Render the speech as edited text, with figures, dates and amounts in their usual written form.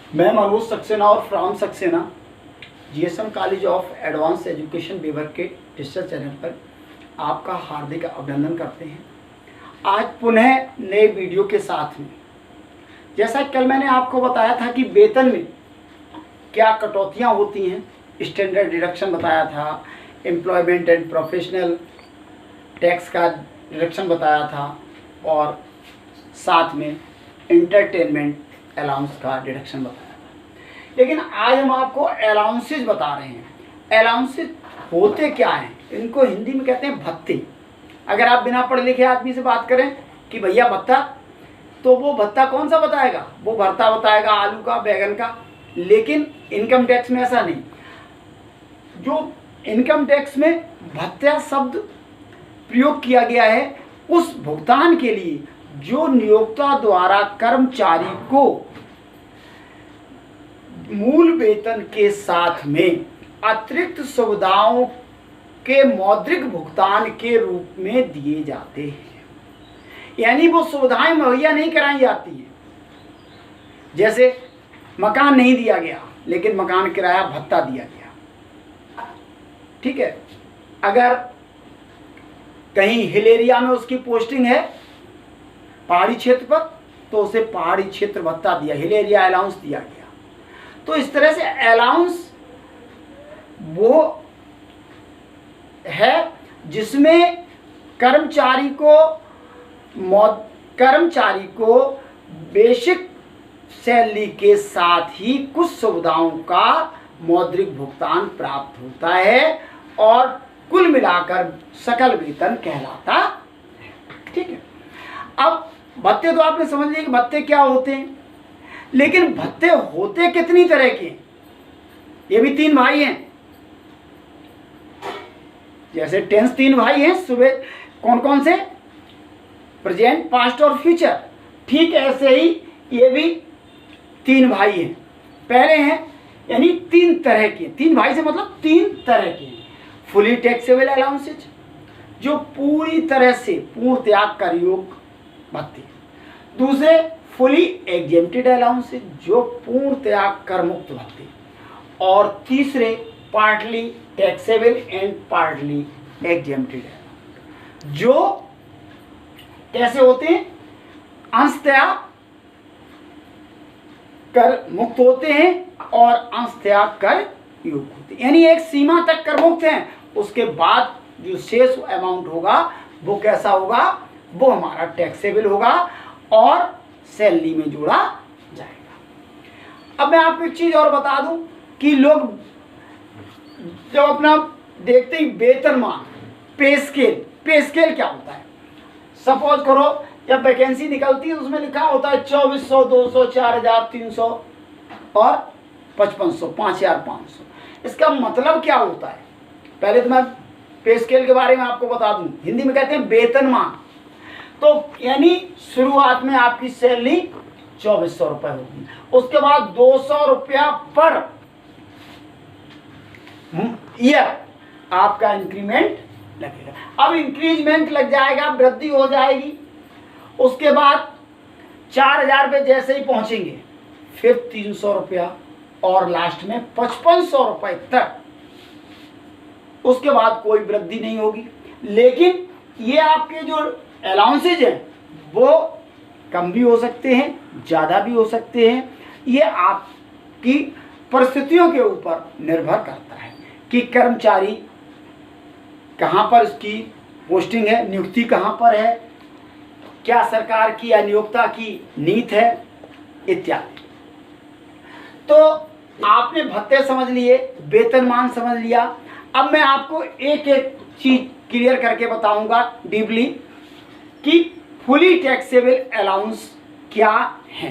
मैं मनोज सक्सेना और from Saxena GSM college of advance education Bewar के डिजिटल चैनल पर आपका हार्दिक अभिनंदन करते हैं। आज पुनः नए वीडियो के साथ में, जैसा कल मैंने आपको बताया था कि वेतन में क्या कटौतियां होती हैं, स्टैंडर्ड डिडक्शन बताया था, एम्प्लॉयमेंट एंड प्रोफेशनल टैक्स का डिडक्शन बताया था और साथ में एंटरटेनमेंट अलाउंस का डिडक्शन बताया था। लेकिन आज हम आपको अलाउंसेज बता रहे हैं। अलाउंसेज होते क्या हैं? इनको हिंदी में कहते हैं भत्ते। अगर आप बिना पढ़े लिखे आदमी से बात करें कि भैया भत्ता, तो वो भत्ता कौन सा बताएगा? वो भर्ता बताएगा आलू का, बैगन का। लेकिन इनकम टैक्स में ऐसा नहीं। जो इनकम टैक्स में भत्ता शब्द प्रयोग किया गया है उस भुगतान के लिए जो नियोक्ता द्वारा कर्मचारी को मूल वेतन के साथ में अतिरिक्त सुविधाओं के मौद्रिक भुगतान के रूप में दिए जाते हैं। यानी वो सुविधाएं मुहैया नहीं कराई जाती हैं। जैसे मकान नहीं दिया गया लेकिन मकान किराया भत्ता दिया गया, ठीक है। अगर कहीं हिल एरिया में उसकी पोस्टिंग है पहाड़ी क्षेत्र पर, तो उसे पहाड़ी क्षेत्र भत्ता दिया, हिल एरिया अलाउंस दिया गया। तो इस तरह से अलाउंस वो है जिसमें कर्मचारी को बेसिक सैलरी के साथ ही कुछ सुविधाओं का मौद्रिक भुगतान प्राप्त होता है और कुल मिलाकर सकल वेतन कहलाता है, ठीक है। अब भत्ते तो आपने समझ लिया कि भत्ते क्या होते हैं, लेकिन भत्ते होते कितनी तरह के? ये भी तीन भाई हैं। जैसे टेंस तीन भाई हैं, सुबह कौन कौन से? प्रेजेंट, पास्ट और फ्यूचर। ठीक ऐसे ही ये भी तीन भाई हैं। पहले हैं यानी तीन तरह के, तीन भाई से मतलब तीन तरह के। फुली टैक्सेबल अलाउंसेज जो पूरी तरह से पूर्ण त्याग कर योग्य भत्ते। दूसरे फुली एग्जेम्प्टेड अलाउंसेज जो पूर्ण त्याग कर मुक्त भत्ते। और तीसरे partly taxable and partly exempted जो कैसे होते हैं? अंश त्याग कर मुक्त होते हैं और अंश त्याग कर योग्य होते हैं। यानी एक सीमा तक कर मुक्त हैं, उसके बाद जो शेष अमाउंट होगा वो कैसा होगा? वो हमारा टैक्सेबल होगा और सैलरी में जोड़ा जाएगा। अब मैं आपको एक चीज और बता दूं कि लोग जब अपना देखते ही वेतनमान, पे स्केल क्या होता है? सपोज करो जब वैकेंसी निकलती है उसमें लिखा होता है 2400, 200, 4000, 300 और 5500, 5500। इसका मतलब क्या होता है? पहले तो मैं पे स्केल के बारे में आपको बता दूं। हिंदी में कहते हैं वेतनमान। तो यानी शुरुआत में आपकी सैलरी 2400 रुपये होगी, उसके बाद 200 रुपया पर ईयर आपका इंक्रीमेंट लगेगा। अब इंक्रीजमेंट लग जाएगा, वृद्धि हो जाएगी। उसके बाद 4000 रुपये जैसे ही पहुंचेंगे फिर 300 रुपया और लास्ट में 5500 रुपये तक। उसके बाद कोई वृद्धि नहीं होगी। लेकिन ये आपके जो अलाउंसेज हैं वो कम भी हो सकते हैं, ज़्यादा भी हो सकते हैं। ये आपकी परिस्थितियों के ऊपर निर्भर करता है कि कर्मचारी कहाँ पर उसकी पोस्टिंग है, नियुक्ति कहाँ पर है, क्या सरकार की या नियोक्ता की नीति है इत्यादि। तो आपने भत्ते समझ लिए, वेतनमान समझ लिया। अब मैं आपको एक एक चीज क्लियर करके बताऊंगा डीपली कि फुली टैक्सेबल अलाउंस क्या है।